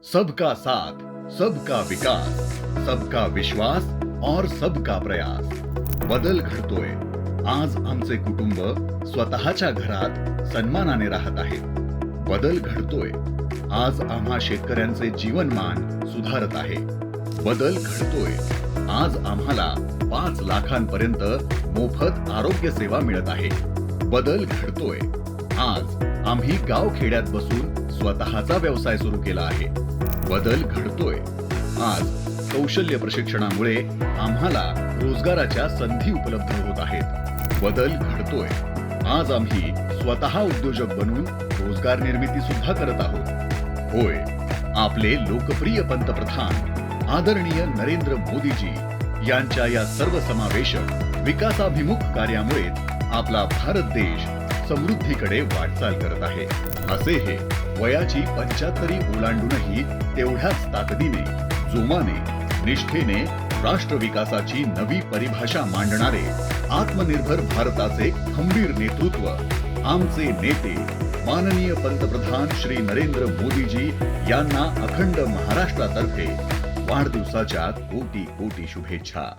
सबका साथ, सबका विकास, सबका विश्वास और सबका प्रयास. बदल घडतोय. आज आमचे कुटुंब स्वतःच्या घरात सन्मानाने राहत आहे. बदल घडतोय. आज आम्हा शेतकऱ्यांचे जीवनमान सुधारत आहे. बदल घडतोय. आज आम्हाला 5 लाखांपर्यंत मोफत आरोग्य सेवा मिळत आहे. बदल घडतोय. आज आम्ही गावखेड्यात बसून स्वतःचा व्यवसाय सुरू केला आहे. बदल घडतोय. आज कौशल्य प्रशिक्षणामुळे आम्हाला रोजगाराच्या संधी उपलब्ध होत आहेत. बदल घडतोय. आज आम्ही स्वतः उद्योजक बनून रोजगार निर्मिती सुद्धा करत आहोत. होय, आपले लोकप्रिय पंतप्रधान आदरणीय नरेंद्र मोदीजी यांच्या या सर्वसमावेशक विकासाभिमुख कार्यामुळेच आपला भारत देश समृद्धीकडे वाटचाल करत आहे. असे हे वयाची 75 ओलांडूनही तेवढ्याच ताकदीने, जोमाने, निष्ठेने राष्ट्र विकासाची नवी परिभाषा मांडणारे आत्मनिर्भर भारताचे खंबीर नेतृत्व आमचे नेते माननीय पंतप्रधान श्री नरेंद्र मोदीजी यांना अखंड महाराष्ट्रातर्फे वाढदिवसाच्या कोटी कोटी शुभेच्छा.